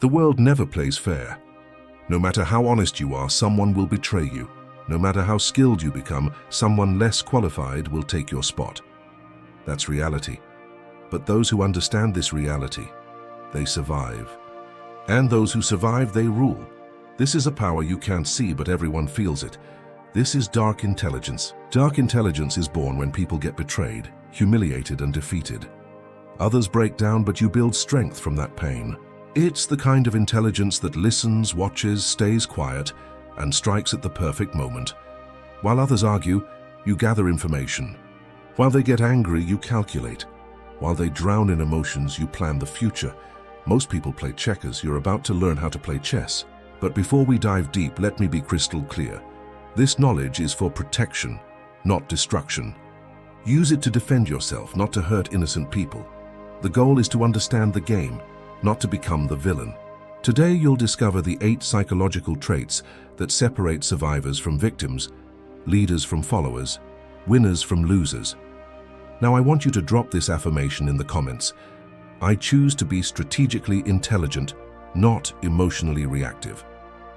The world never plays fair. No matter how honest you are, someone will betray you. No matter how skilled you become, someone less qualified will take your spot. That's reality. But those who understand this reality, they survive. And those who survive, they rule. This is a power you can't see, but everyone feels it. This is dark intelligence. Dark intelligence is born when people get betrayed, humiliated, and defeated. Others break down, but you build strength from that pain. It's the kind of intelligence that listens, watches, stays quiet, and strikes at the perfect moment. While others argue, you gather information. While they get angry, you calculate. While they drown in emotions, you plan the future. Most people play checkers. You're about to learn how to play chess. But before we dive deep, let me be crystal clear. This knowledge is for protection, not destruction. Use it to defend yourself, not to hurt innocent people. The goal is to understand the game, not to become the villain. Today you'll discover the 8 psychological traits that separate survivors from victims, leaders from followers, winners from losers. Now I want you to drop this affirmation in the comments. I choose to be strategically intelligent, not emotionally reactive.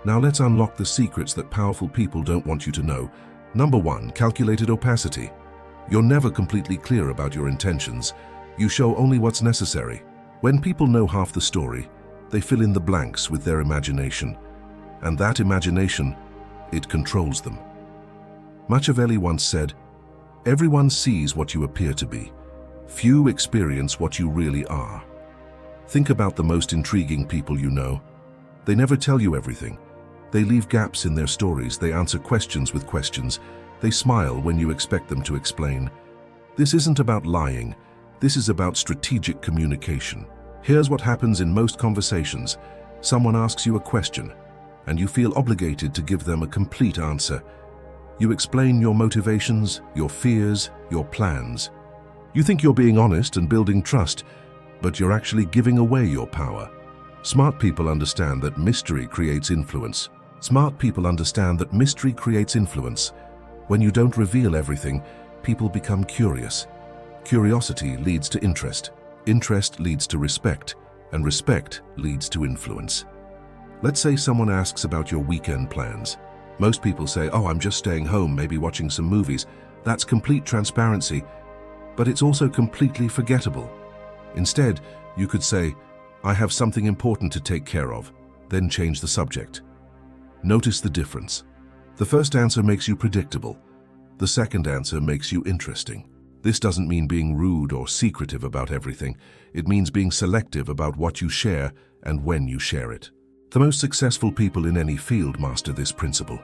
Now let's unlock the secrets that powerful people don't want you to know. Number 1, calculated opacity. You're never completely clear about your intentions. You show only what's necessary. When people know half the story, they fill in the blanks with their imagination. And that imagination, it controls them. Machiavelli once said, "Everyone sees what you appear to be. Few experience what you really are." Think about the most intriguing people you know. They never tell you everything. They leave gaps in their stories. They answer questions with questions. They smile when you expect them to explain. This isn't about lying. This is about strategic communication. Here's what happens in most conversations. Someone asks you a question, and you feel obligated to give them a complete answer. You explain your motivations, your fears, your plans. You think you're being honest and building trust, but you're actually giving away your power. Smart people understand that mystery creates influence. Smart people understand that mystery creates influence. When you don't reveal everything, people become curious. Curiosity leads to interest. Interest leads to respect, and respect leads to influence. Let's say someone asks about your weekend plans. Most people say, "Oh, I'm just staying home, maybe watching some movies." That's complete transparency, but it's also completely forgettable. Instead, you could say, "I have something important to take care of," then change the subject. Notice the difference. The first answer makes you predictable. The second answer makes you interesting. This doesn't mean being rude or secretive about everything. It means being selective about what you share and when you share it. The most successful people in any field master this principle.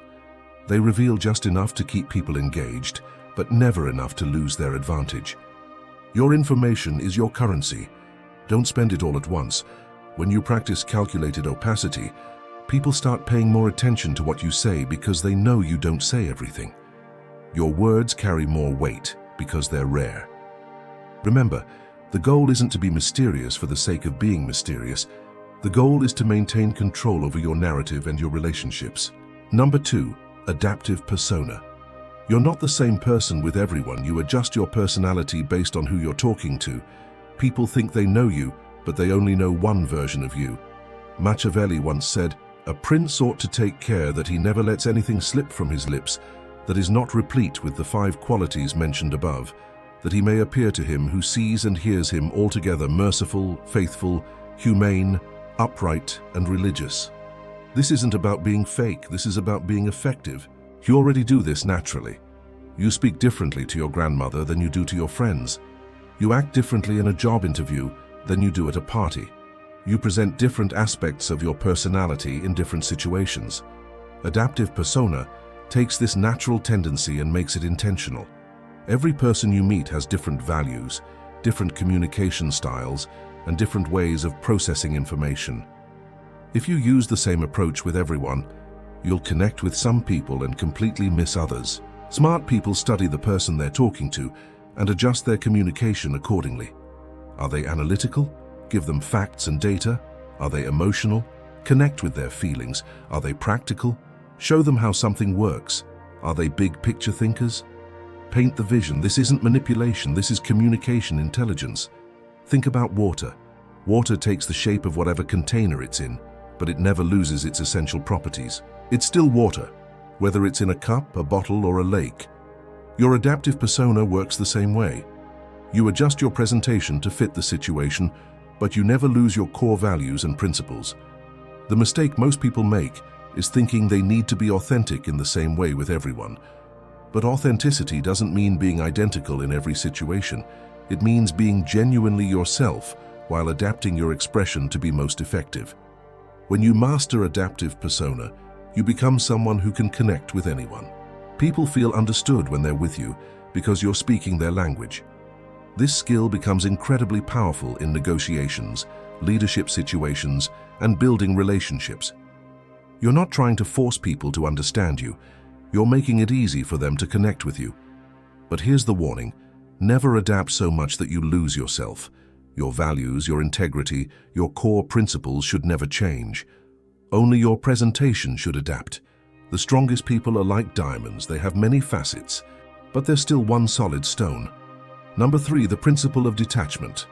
They reveal just enough to keep people engaged, but never enough to lose their advantage. Your information is your currency. Don't spend it all at once. When you practice calculated opacity, people start paying more attention to what you say because they know you don't say everything. Your words carry more weight because they're rare. Remember, the goal isn't to be mysterious for the sake of being mysterious. The goal is to maintain control over your narrative and your relationships. Number 2, adaptive persona. You're not the same person with everyone. You adjust your personality based on who you're talking to. People think they know you, but they only know one version of you. Machiavelli once said, "A prince ought to take care that he never lets anything slip from his lips that is not replete with the 5 qualities mentioned above, that he may appear to him who sees and hears him altogether merciful, faithful, humane, upright, and religious." This isn't about being fake. This is about being effective. You already do this naturally. You speak differently to your grandmother than you do to your friends. You act differently in a job interview than you do at a party. You present different aspects of your personality in different situations. Adaptive persona takes this natural tendency and makes it intentional. Every person you meet has different values, different communication styles, and different ways of processing information. If you use the same approach with everyone, you'll connect with some people and completely miss others. Smart people study the person they're talking to and adjust their communication accordingly. Are they analytical? Give them facts and data. Are they emotional? Connect with their feelings. Are they practical? Show them how something works. Are they big picture thinkers? Paint the vision. This isn't manipulation. This is communication intelligence. Think about water. Water takes the shape of whatever container it's in. but it never loses its essential properties. It's still water, whether it's in a cup, a bottle, or a lake. Your adaptive persona works the same way. You adjust your presentation to fit the situation, but you never lose your core values and principles. The mistake most people make is thinking they need to be authentic in the same way with everyone. But authenticity doesn't mean being identical in every situation. It means being genuinely yourself while adapting your expression to be most effective. When you master adaptive persona, you become someone who can connect with anyone. People feel understood when they're with you because you're speaking their language. This skill becomes incredibly powerful in negotiations, leadership situations, and building relationships. You're not trying to force people to understand you. You're making it easy for them to connect with you. But here's the warning: never adapt so much that you lose yourself. Your values, your integrity, your core principles should never change. Only your presentation should adapt. The strongest people are like diamonds. They have many facets, but they're still one solid stone. Number 3, the principle of detachment.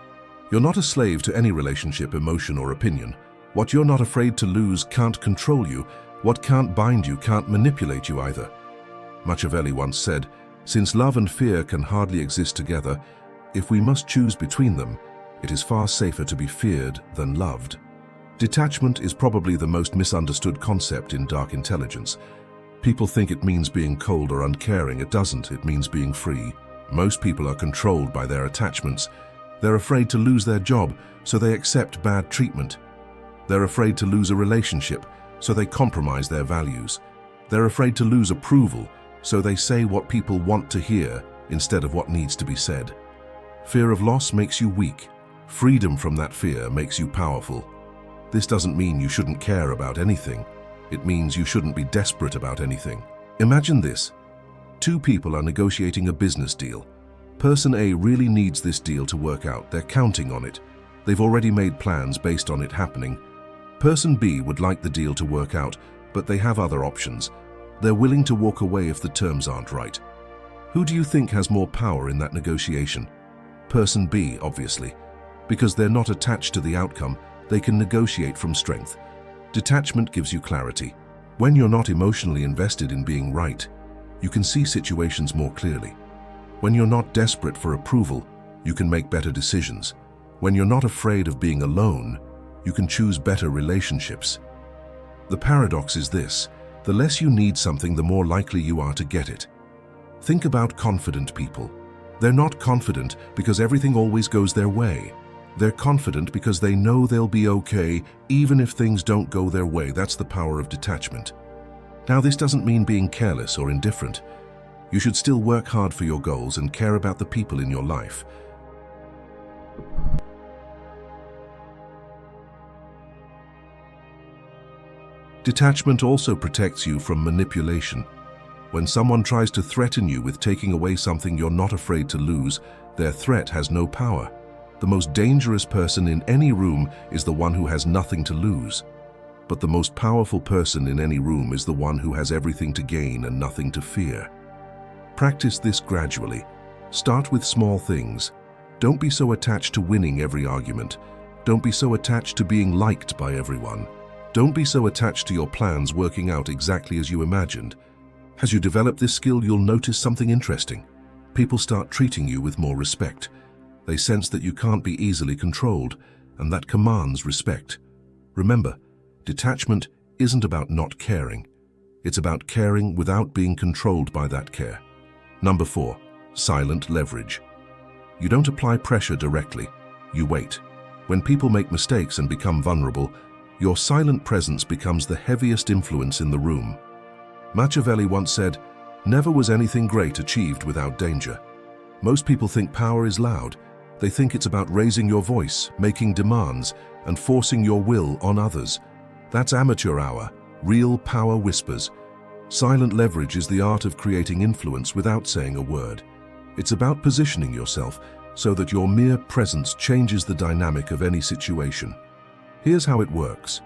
You're not a slave to any relationship, emotion, or opinion. What you're not afraid to lose can't control you. What can't bind you can't manipulate you either. Machiavelli once said, "Since love and fear can hardly exist together, if we must choose between them, it is far safer to be feared than loved." Detachment is probably the most misunderstood concept in dark intelligence. People think it means being cold or uncaring. It doesn't. It means being free. Most people are controlled by their attachments. They're afraid to lose their job, so they accept bad treatment. They're afraid to lose a relationship, so they compromise their values. They're afraid to lose approval, so they say what people want to hear instead of what needs to be said. Fear of loss makes you weak. Freedom from that fear makes you powerful. This doesn't mean you shouldn't care about anything. It means you shouldn't be desperate about anything. Imagine this. 2 people are negotiating a business deal. Person A really needs this deal to work out. They're counting on it. They've already made plans based on it happening. Person B would like the deal to work out, but they have other options. They're willing to walk away if the terms aren't right. Who do you think has more power in that negotiation? Person B, obviously. Because they're not attached to the outcome, they can negotiate from strength. Detachment gives you clarity. When you're not emotionally invested in being right, you can see situations more clearly. When you're not desperate for approval, you can make better decisions. When you're not afraid of being alone, you can choose better relationships. The paradox is this: the less you need something, the more likely you are to get it. Think about confident people. They're not confident because everything always goes their way. They're confident because they know they'll be okay even if things don't go their way. That's the power of detachment. Now, this doesn't mean being careless or indifferent. You should still work hard for your goals and care about the people in your life. Detachment also protects you from manipulation. When someone tries to threaten you with taking away something you're not afraid to lose, their threat has no power. The most dangerous person in any room is the one who has nothing to lose. But the most powerful person in any room is the one who has everything to gain and nothing to fear. Practice this gradually. Start with small things. Don't be so attached to winning every argument. Don't be so attached to being liked by everyone. Don't be so attached to your plans working out exactly as you imagined. As you develop this skill, you'll notice something interesting. People start treating you with more respect. They sense that you can't be easily controlled, and that commands respect. Remember, detachment isn't about not caring. It's about caring without being controlled by that care. Number 4, silent leverage. You don't apply pressure directly. You wait. When people make mistakes and become vulnerable, your silent presence becomes the heaviest influence in the room. Machiavelli once said, "Never was anything great achieved without danger." Most people think power is loud. They think it's about raising your voice, making demands, and forcing your will on others. That's amateur hour. Real power whispers. Silent leverage is the art of creating influence without saying a word. It's about positioning yourself so that your mere presence changes the dynamic of any situation. Here's how it works.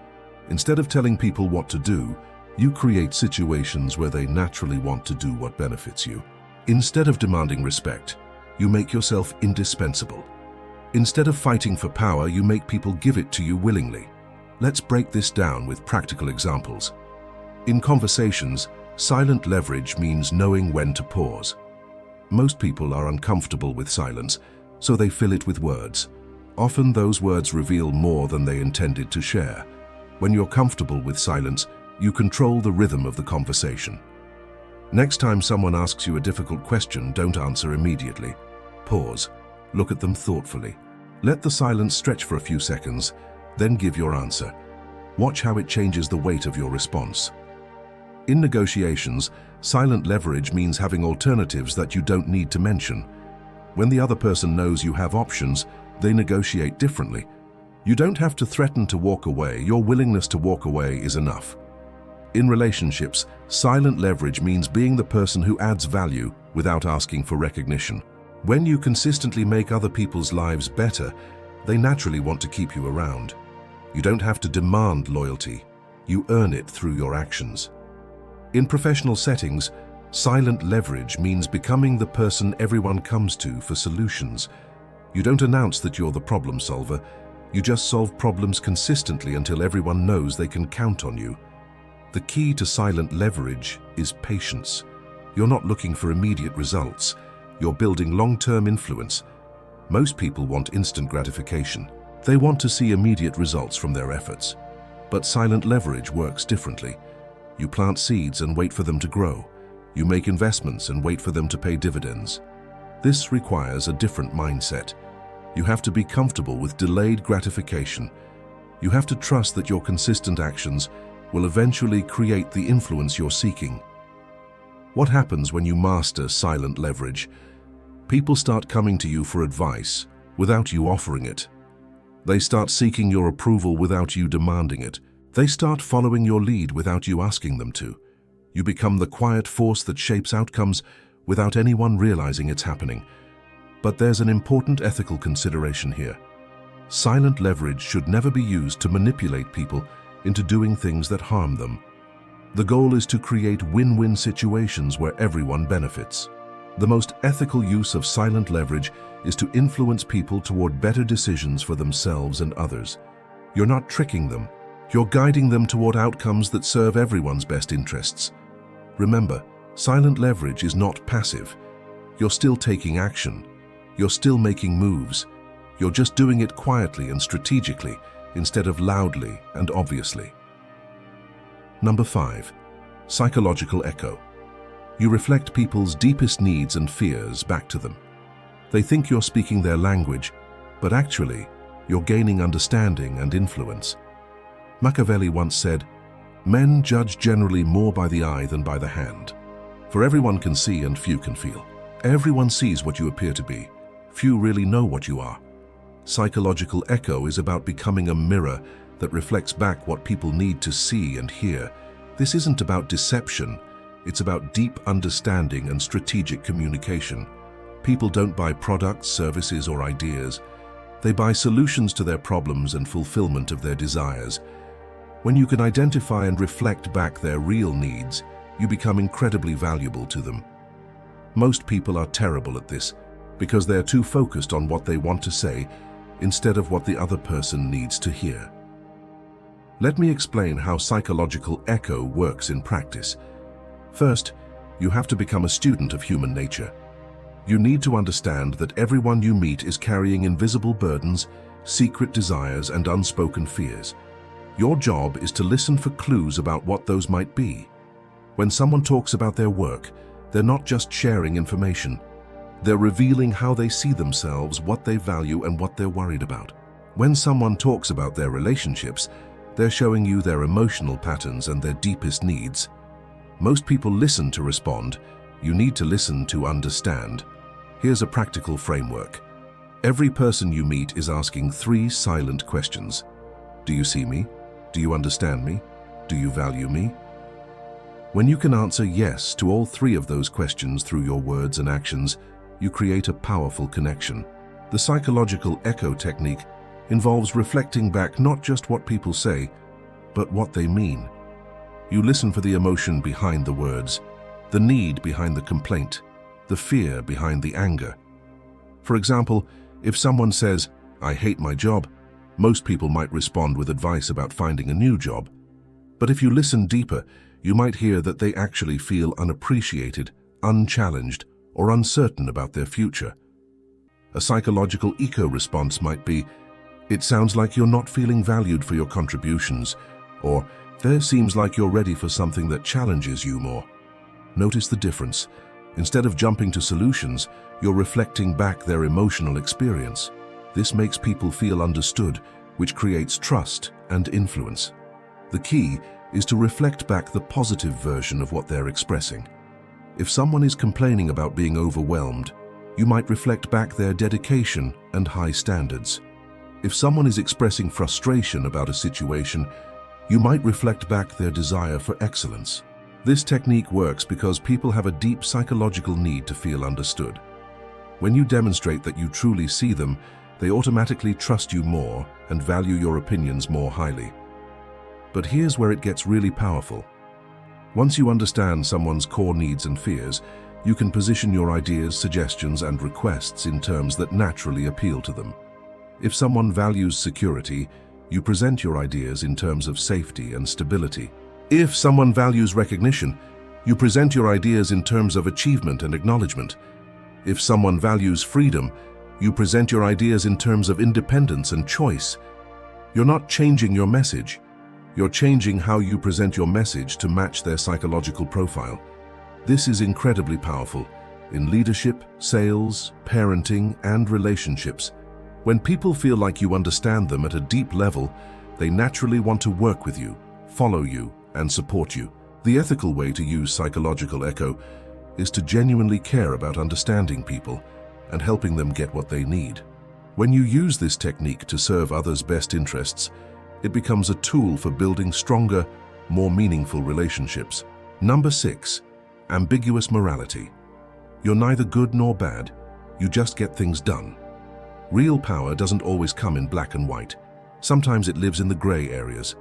Instead of telling people what to do, you create situations where they naturally want to do what benefits you. Instead of demanding respect, you make yourself indispensable. Instead of fighting for power, you make people give it to you willingly. Let's break this down with practical examples. In conversations, silent leverage means knowing when to pause. Most people are uncomfortable with silence, so they fill it with words. Often those words reveal more than they intended to share. When you're comfortable with silence, you control the rhythm of the conversation. Next time someone asks you a difficult question, don't answer immediately. Pause. Look at them thoughtfully. Let the silence stretch for a few seconds, then give your answer. Watch how it changes the weight of your response. In negotiations, silent leverage means having alternatives that you don't need to mention. When the other person knows you have options, they negotiate differently. You don't have to threaten to walk away. Your willingness to walk away is enough. In relationships, silent leverage means being the person who adds value without asking for recognition. When you consistently make other people's lives better, they naturally want to keep you around. You don't have to demand loyalty. You earn it through your actions. In professional settings, silent leverage means becoming the person everyone comes to for solutions. You don't announce that you're the problem solver. You just solve problems consistently until everyone knows they can count on you. The key to silent leverage is patience. You're not looking for immediate results. You're building long-term influence. Most people want instant gratification. They want to see immediate results from their efforts. But silent leverage works differently. You plant seeds and wait for them to grow. You make investments and wait for them to pay dividends. This requires a different mindset. You have to be comfortable with delayed gratification. You have to trust that your consistent actions will eventually create the influence you're seeking. What happens when you master silent leverage? People start coming to you for advice without you offering it. They start seeking your approval without you demanding it. They start following your lead without you asking them to. You become the quiet force that shapes outcomes without anyone realizing it's happening. But there's an important ethical consideration here. Silent leverage should never be used to manipulate people into doing things that harm them. The goal is to create win-win situations where everyone benefits. The most ethical use of silent leverage is to influence people toward better decisions for themselves and others. You're not tricking them. You're guiding them toward outcomes that serve everyone's best interests. Remember, silent leverage is not passive. You're still taking action. You're still making moves. You're just doing it quietly and strategically, instead of loudly and obviously. Number 5. Psychological echo. You reflect people's deepest needs and fears back to them. They think you're speaking their language, but actually, you're gaining understanding and influence. Machiavelli once said, "Men judge generally more by the eye than by the hand. For everyone can see and few can feel. Everyone sees what you appear to be. Few really know what you are." Psychological echo is about becoming a mirror that reflects back what people need to see and hear. This isn't about deception. It's about deep understanding and strategic communication. People don't buy products, services, or ideas. They buy solutions to their problems and fulfillment of their desires. When you can identify and reflect back their real needs, you become incredibly valuable to them. Most people are terrible at this because they're too focused on what they want to say instead of what the other person needs to hear. Let me explain how psychological echo works in practice. First, you have to become a student of human nature. You need to understand that everyone you meet is carrying invisible burdens, secret desires, and unspoken fears. Your job is to listen for clues about what those might be. When someone talks about their work, they're not just sharing information. They're revealing how they see themselves, what they value, and what they're worried about. When someone talks about their relationships, they're showing you their emotional patterns and their deepest needs. Most people listen to respond. You need to listen to understand. Here's a practical framework. Every person you meet is asking 3 silent questions. Do you see me? Do you understand me? Do you value me? When you can answer yes to all 3 of those questions through your words and actions, you create a powerful connection. The psychological echo technique involves reflecting back not just what people say, but what they mean. You listen for the emotion behind the words, the need behind the complaint, the fear behind the anger. For example, if someone says, "I hate my job," Most people might respond with advice about finding a new job. But if you listen deeper, you might hear that they actually feel unappreciated, unchallenged, or uncertain about their future. A psychological eco-response might be, "It sounds like you're not feeling valued for your contributions," or "There seems like you're ready for something that challenges you more." Notice the difference. Instead of jumping to solutions, you're reflecting back their emotional experience. This makes people feel understood, which creates trust and influence. The key is to reflect back the positive version of what they're expressing. If someone is complaining about being overwhelmed, you might reflect back their dedication and high standards. If someone is expressing frustration about a situation, you might reflect back their desire for excellence. This technique works because people have a deep psychological need to feel understood. When you demonstrate that you truly see them, they automatically trust you more and value your opinions more highly. But here's where it gets really powerful. Once you understand someone's core needs and fears, you can position your ideas, suggestions, and requests in terms that naturally appeal to them. If someone values security, you present your ideas in terms of safety and stability. If someone values recognition, you present your ideas in terms of achievement and acknowledgement. If someone values freedom, you present your ideas in terms of independence and choice. You're not changing your message. You're changing how you present your message to match their psychological profile. This is incredibly powerful in leadership, sales, parenting, and relationships. When people feel like you understand them at a deep level, they naturally want to work with you, follow you, and support you. The ethical way to use psychological echo is to genuinely care about understanding people and helping them get what they need. When you use this technique to serve others' best interests, it becomes a tool for building stronger, more meaningful relationships. Number 6, ambiguous morality. You're neither good nor bad, you just get things done. Real power doesn't always come in black and white. Sometimes it lives in the gray areas.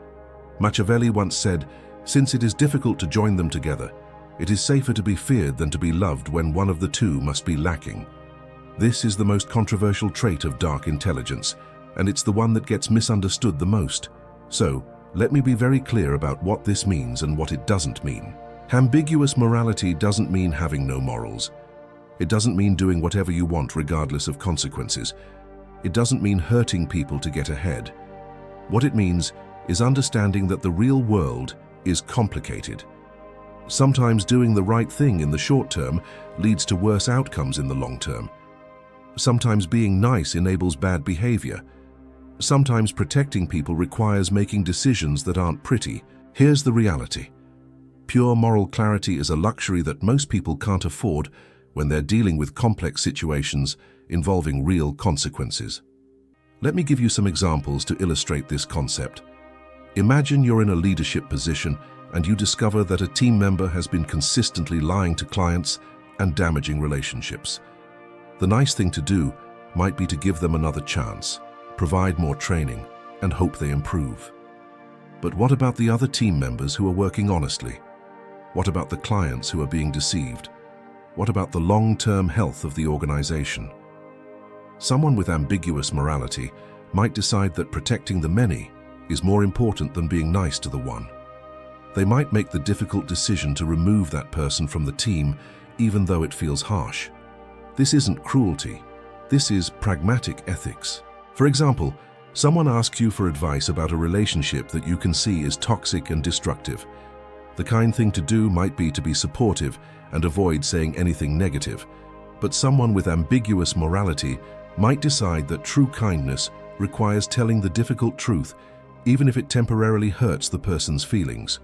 Machiavelli once said, "Since it is difficult to join them together, it is safer to be feared than to be loved when one of the two must be lacking." This is the most controversial trait of dark intelligence, and it's the one that gets misunderstood the most. So, let me be very clear about what this means and what it doesn't mean. Ambiguous morality doesn't mean having no morals. It doesn't mean doing whatever you want regardless of consequences. It doesn't mean hurting people to get ahead. What it means is understanding that the real world is complicated. Sometimes doing the right thing in the short term leads to worse outcomes in the long term. Sometimes being nice enables bad behavior. Sometimes protecting people requires making decisions that aren't pretty. Here's the reality. Pure moral clarity is a luxury that most people can't afford when they're dealing with complex situations involving real consequences. Let me give you some examples to illustrate this concept. Imagine you're in a leadership position and you discover that a team member has been consistently lying to clients and damaging relationships. The nice thing to do might be to give them another chance, provide more training, and hope they improve. But what about the other team members who are working honestly? What about the clients who are being deceived? What about the long-term health of the organization? Someone with ambiguous morality might decide that protecting the many is more important than being nice to the one. They might make the difficult decision to remove that person from the team, even though it feels harsh. This isn't cruelty. This is pragmatic ethics. For example, someone asks you for advice about a relationship that you can see is toxic and destructive. The kind thing to do might be to be supportive and avoid saying anything negative, but someone with ambiguous morality might decide that true kindness requires telling the difficult truth, even if it temporarily hurts the person's feelings.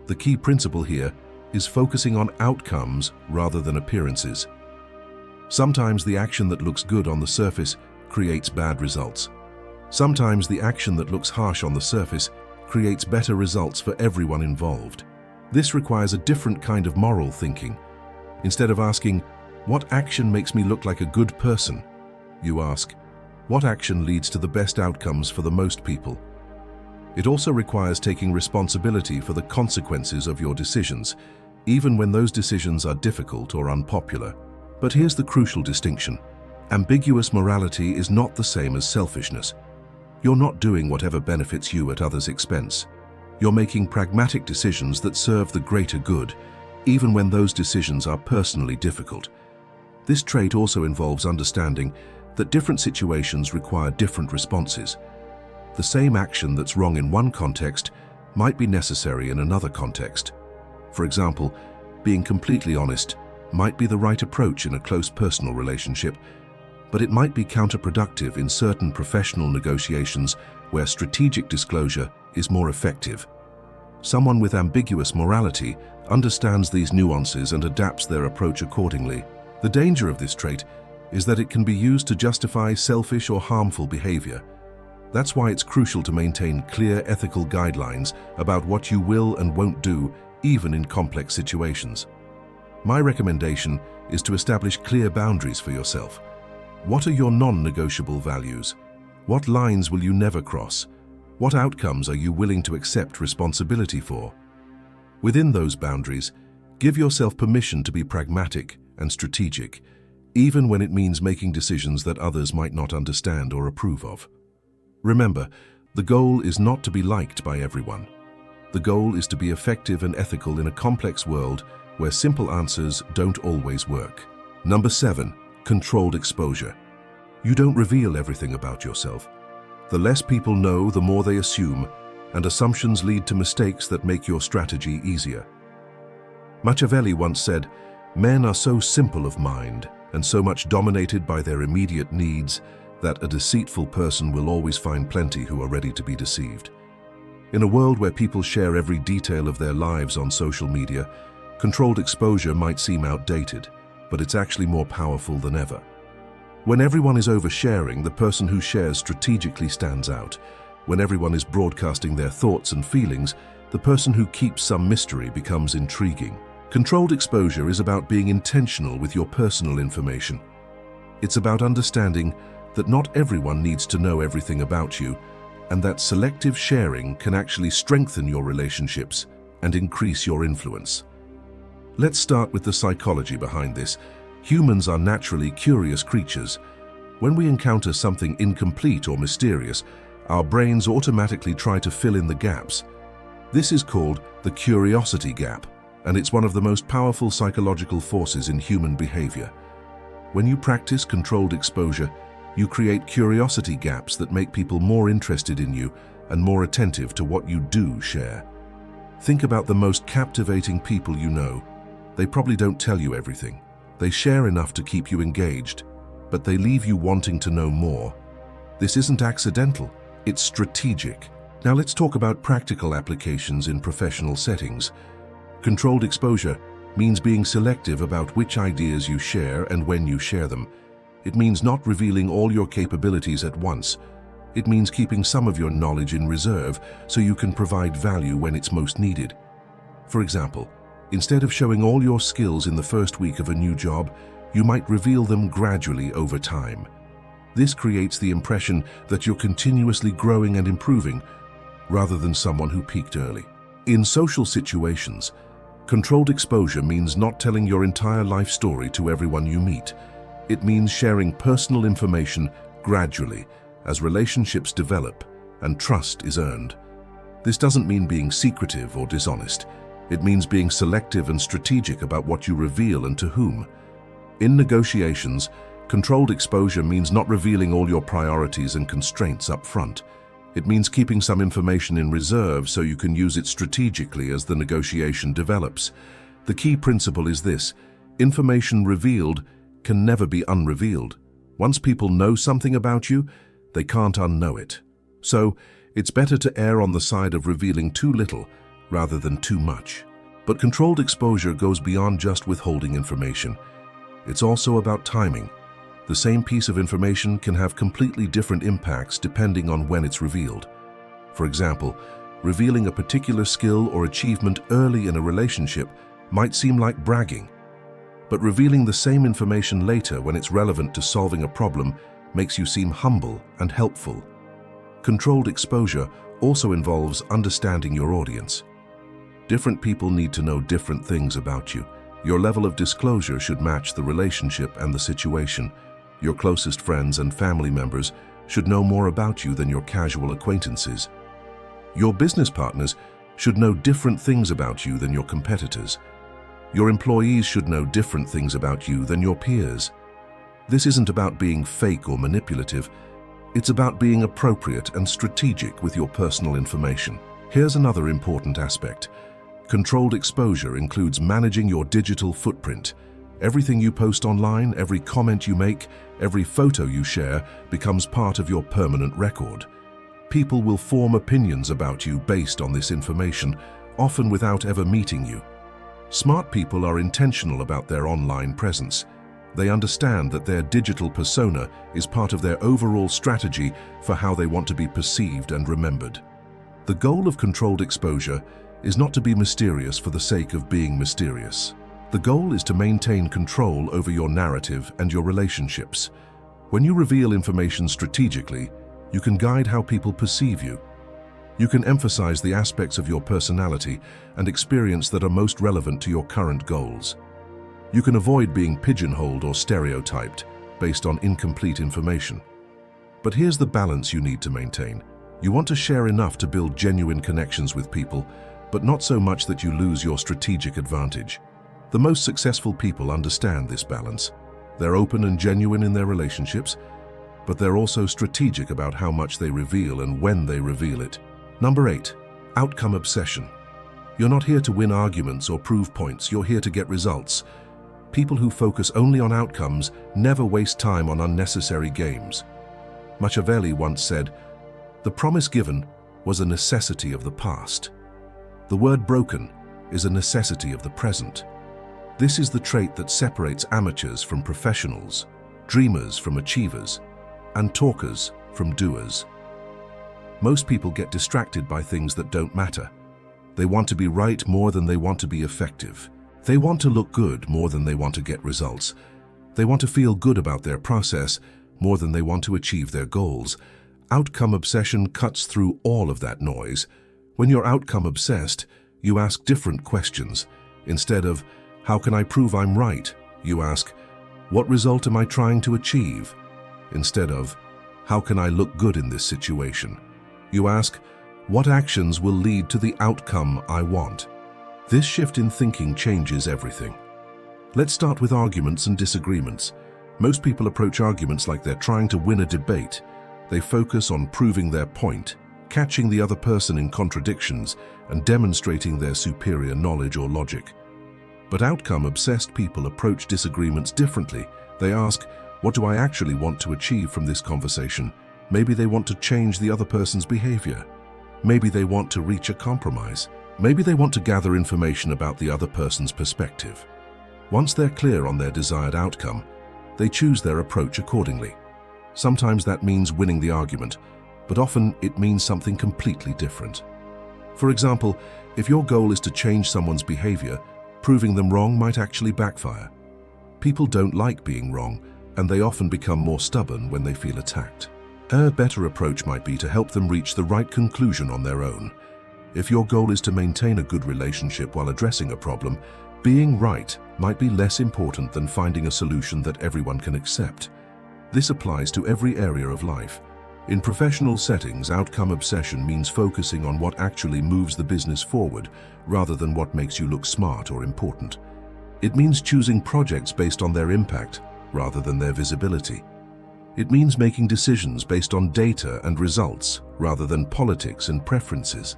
The key principle here is focusing on outcomes rather than appearances. Sometimes the action that looks good on the surface creates bad results. Sometimes the action that looks harsh on the surface creates better results for everyone involved. This requires a different kind of moral thinking. Instead of asking, "What action makes me look like a good person?" you ask, "What action leads to the best outcomes for the most people?" It also requires taking responsibility for the consequences of your decisions, even when those decisions are difficult or unpopular. But here's the crucial distinction. Ambiguous morality is not the same as selfishness. You're not doing whatever benefits you at others' expense. You're making pragmatic decisions that serve the greater good, even when those decisions are personally difficult. This trait also involves understanding that different situations require different responses. The same action that's wrong in one context might be necessary in another context. For example, being completely honest might be the right approach in a close personal relationship, but it might be counterproductive in certain professional negotiations where strategic disclosure is more effective. Someone with ambiguous morality understands these nuances and adapts their approach accordingly. The danger of this trait is that it can be used to justify selfish or harmful behavior. That's why it's crucial to maintain clear ethical guidelines about what you will and won't do, even in complex situations. My recommendation is to establish clear boundaries for yourself. What are your non-negotiable values? What lines will you never cross? What outcomes are you willing to accept responsibility for? Within those boundaries, give yourself permission to be pragmatic and strategic, even when it means making decisions that others might not understand or approve of. Remember, the goal is not to be liked by everyone. The goal is to be effective and ethical in a complex world where simple answers don't always work. Number 7, controlled exposure. You don't reveal everything about yourself. The less people know, the more they assume, and assumptions lead to mistakes that make your strategy easier. Machiavelli once said, "Men are so simple of mind and so much dominated by their immediate needs that a deceitful person will always find plenty who are ready to be deceived." In a world where people share every detail of their lives on social media, controlled exposure might seem outdated, but it's actually more powerful than ever. When everyone is oversharing, the person who shares strategically stands out. When everyone is broadcasting their thoughts and feelings, the person who keeps some mystery becomes intriguing. Controlled exposure is about being intentional with your personal information. It's about understanding that not everyone needs to know everything about you, and that selective sharing can actually strengthen your relationships and increase your influence. Let's start with the psychology behind this. Humans are naturally curious creatures. When we encounter something incomplete or mysterious, our brains automatically try to fill in the gaps. This is called the curiosity gap, and it's one of the most powerful psychological forces in human behavior. When you practice controlled exposure, you create curiosity gaps that make people more interested in you and more attentive to what you do share. Think about the most captivating people you know. They probably don't tell you everything. They share enough to keep you engaged, but they leave you wanting to know more. This isn't accidental, it's strategic. Now let's talk about practical applications in professional settings. Controlled exposure means being selective about which ideas you share and when you share them. It means not revealing all your capabilities at once. It means keeping some of your knowledge in reserve so you can provide value when it's most needed. For example, instead of showing all your skills in the first week of a new job, you might reveal them gradually over time. This creates the impression that you're continuously growing and improving, rather than someone who peaked early. In social situations, controlled exposure means not telling your entire life story to everyone you meet. It means sharing personal information gradually as relationships develop and trust is earned. This doesn't mean being secretive or dishonest. It means being selective and strategic about what you reveal and to whom. In negotiations, controlled exposure means not revealing all your priorities and constraints up front. It means keeping some information in reserve so you can use it strategically as the negotiation develops. The key principle is this: information revealed can never be unrevealed. Once people know something about you, they can't unknow it. So, it's better to err on the side of revealing too little rather than too much. But controlled exposure goes beyond just withholding information. It's also about timing. The same piece of information can have completely different impacts depending on when it's revealed. For example, revealing a particular skill or achievement early in a relationship might seem like bragging, but revealing the same information later when it's relevant to solving a problem makes you seem humble and helpful. Controlled exposure also involves understanding your audience. Different people need to know different things about you. Your level of disclosure should match the relationship and the situation. Your closest friends and family members should know more about you than your casual acquaintances. Your business partners should know different things about you than your competitors. Your employees should know different things about you than your peers. This isn't about being fake or manipulative. It's about being appropriate and strategic with your personal information. Here's another important aspect. Controlled exposure includes managing your digital footprint. Everything you post online, every comment you make, every photo you share becomes part of your permanent record. People will form opinions about you based on this information, often without ever meeting you. Smart people are intentional about their online presence. They understand that their digital persona is part of their overall strategy for how they want to be perceived and remembered. The goal of controlled exposure is not to be mysterious for the sake of being mysterious. The goal is to maintain control over your narrative and your relationships. When you reveal information strategically, you can guide how people perceive you. You can emphasize the aspects of your personality and experience that are most relevant to your current goals. You can avoid being pigeonholed or stereotyped based on incomplete information. But here's the balance you need to maintain. You want to share enough to build genuine connections with people, but not so much that you lose your strategic advantage. The most successful people understand this balance. They're open and genuine in their relationships, but they're also strategic about how much they reveal and when they reveal it. Number 8, outcome obsession. You're not here to win arguments or prove points, you're here to get results. People who focus only on outcomes never waste time on unnecessary games. Machiavelli once said, "The promise given was a necessity of the past. The word broken is a necessity of the present." This is the trait that separates amateurs from professionals, dreamers from achievers, and talkers from doers. Most people get distracted by things that don't matter. They want to be right more than they want to be effective. They want to look good more than they want to get results. They want to feel good about their process more than they want to achieve their goals. Outcome obsession cuts through all of that noise. When you're outcome obsessed, you ask different questions. Instead of, "How can I prove I'm right?" you ask, "What result am I trying to achieve?" Instead of, "How can I look good in this situation?" you ask, "What actions will lead to the outcome I want?" This shift in thinking changes everything. Let's start with arguments and disagreements. Most people approach arguments like they're trying to win a debate. They focus on proving their point, catching the other person in contradictions, and demonstrating their superior knowledge or logic. But outcome-obsessed people approach disagreements differently. They ask, "What do I actually want to achieve from this conversation?" Maybe they want to change the other person's behavior. Maybe they want to reach a compromise. Maybe they want to gather information about the other person's perspective. Once they're clear on their desired outcome, they choose their approach accordingly. Sometimes that means winning the argument, but often it means something completely different. For example, if your goal is to change someone's behavior, proving them wrong might actually backfire. People don't like being wrong, and they often become more stubborn when they feel attacked. A better approach might be to help them reach the right conclusion on their own. If your goal is to maintain a good relationship while addressing a problem, being right might be less important than finding a solution that everyone can accept. This applies to every area of life. In professional settings, outcome obsession means focusing on what actually moves the business forward rather than what makes you look smart or important. It means choosing projects based on their impact rather than their visibility. It means making decisions based on data and results rather than politics and preferences.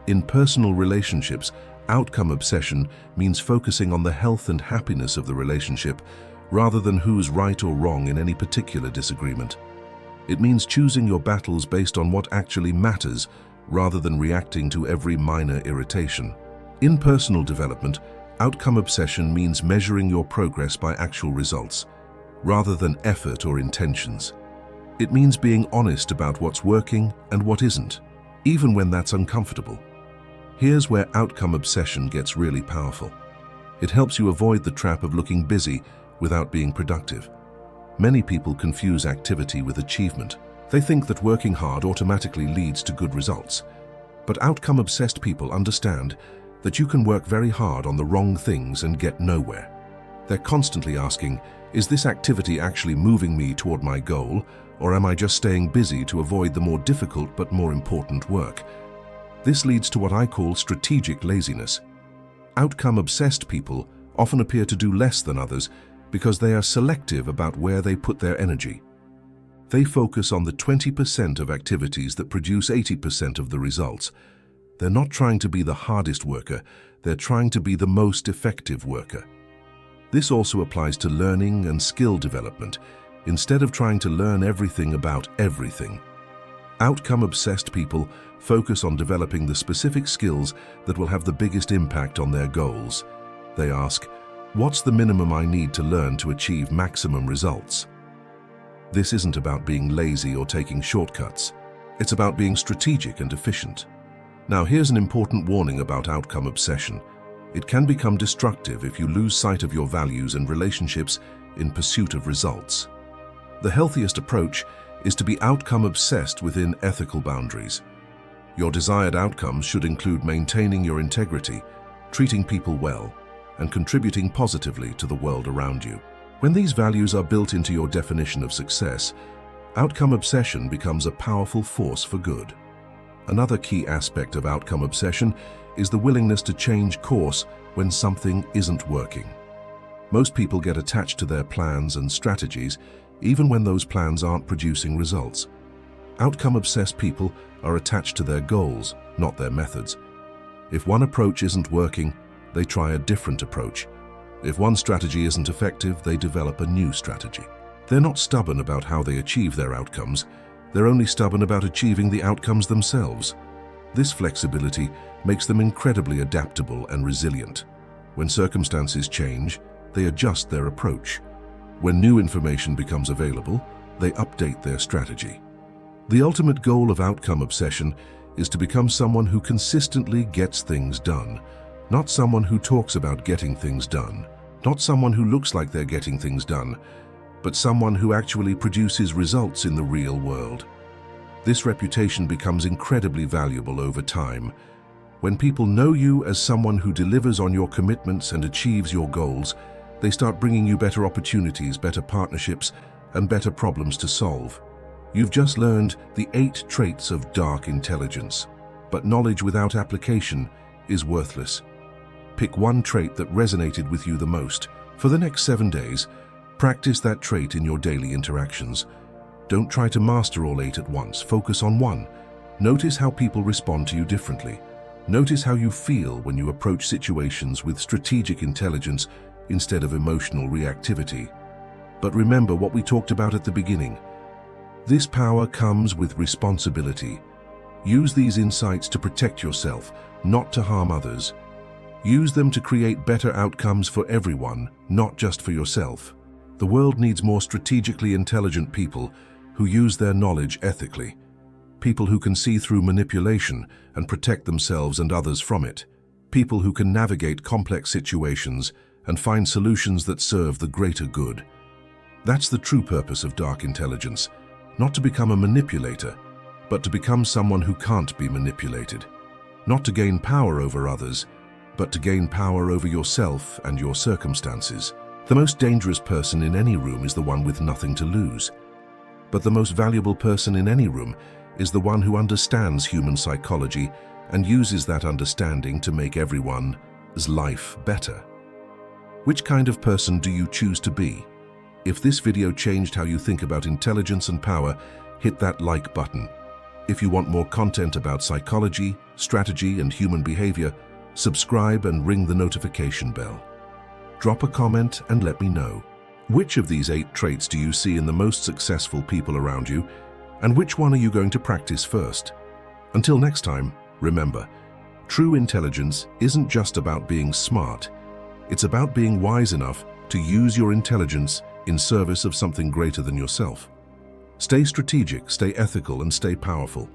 In personal relationships, outcome obsession means focusing on the health and happiness of the relationship rather than who's right or wrong in any particular disagreement. It means choosing your battles based on what actually matters rather than reacting to every minor irritation. In personal development, outcome obsession means measuring your progress by actual results rather than effort or intentions. It means being honest about what's working and what isn't, even when that's uncomfortable. Here's where outcome obsession gets really powerful. It helps you avoid the trap of looking busy without being productive. Many people confuse activity with achievement. They think that working hard automatically leads to good results. But outcome-obsessed people understand that you can work very hard on the wrong things and get nowhere. They're constantly asking, "Is this activity actually moving me toward my goal, Or am I just staying busy to avoid the more difficult but more important work? This leads to what I call strategic laziness. Outcome-obsessed people often appear to do less than others because they are selective about where they put their energy. They focus on the 20% of activities that produce 80% of the results. They're not trying to be the hardest worker, they're trying to be the most effective worker. This also applies to learning and skill development, instead of trying to learn everything about everything. Outcome-obsessed people focus on developing the specific skills that will have the biggest impact on their goals. They ask, what's the minimum I need to learn to achieve maximum results? This isn't about being lazy or taking shortcuts. It's about being strategic and efficient. Now, here's an important warning about outcome obsession. It can become destructive if you lose sight of your values and relationships in pursuit of results. The healthiest approach is to be outcome-obsessed within ethical boundaries. Your desired outcomes should include maintaining your integrity, treating people well, and contributing positively to the world around you. When these values are built into your definition of success, outcome obsession becomes a powerful force for good. Another key aspect of outcome obsession is the willingness to change course when something isn't working. Most people get attached to their plans and strategies even when those plans aren't producing results. Outcome-obsessed people are attached to their goals, not their methods. If one approach isn't working, they try a different approach. If one strategy isn't effective, they develop a new strategy. They're not stubborn about how they achieve their outcomes. They're only stubborn about achieving the outcomes themselves. This flexibility makes them incredibly adaptable and resilient. When circumstances change, they adjust their approach. When new information becomes available, they update their strategy. The ultimate goal of outcome obsession is to become someone who consistently gets things done, not someone who talks about getting things done, not someone who looks like they're getting things done, but someone who actually produces results in the real world. This reputation becomes incredibly valuable over time. When people know you as someone who delivers on your commitments and achieves your goals, they start bringing you better opportunities, better partnerships, and better problems to solve. You've just learned the 8 traits of dark intelligence, but knowledge without application is worthless. Pick one trait that resonated with you the most. For the next 7 days, practice that trait in your daily interactions. Don't try to master all 8 at once. Focus on one. Notice how people respond to you differently. Notice how you feel when you approach situations with strategic intelligence instead of emotional reactivity. But remember what we talked about at the beginning. This power comes with responsibility. Use these insights to protect yourself, not to harm others. Use them to create better outcomes for everyone, not just for yourself. The world needs more strategically intelligent people who use their knowledge ethically. People who can see through manipulation and protect themselves and others from it. People who can navigate complex situations and find solutions that serve the greater good. That's the true purpose of dark intelligence, not to become a manipulator, but to become someone who can't be manipulated. Not to gain power over others, but to gain power over yourself and your circumstances. The most dangerous person in any room is the one with nothing to lose. But the most valuable person in any room is the one who understands human psychology and uses that understanding to make everyone's life better. Which kind of person do you choose to be? If this video changed how you think about intelligence and power, hit that like button. If you want more content about psychology, strategy, and human behavior, subscribe and ring the notification bell. Drop a comment and let me know. Which of these 8 traits do you see in the most successful people around you, and which one are you going to practice first? Until next time, remember, true intelligence isn't just about being smart. It's about being wise enough to use your intelligence in service of something greater than yourself. Stay strategic, stay ethical, and stay powerful.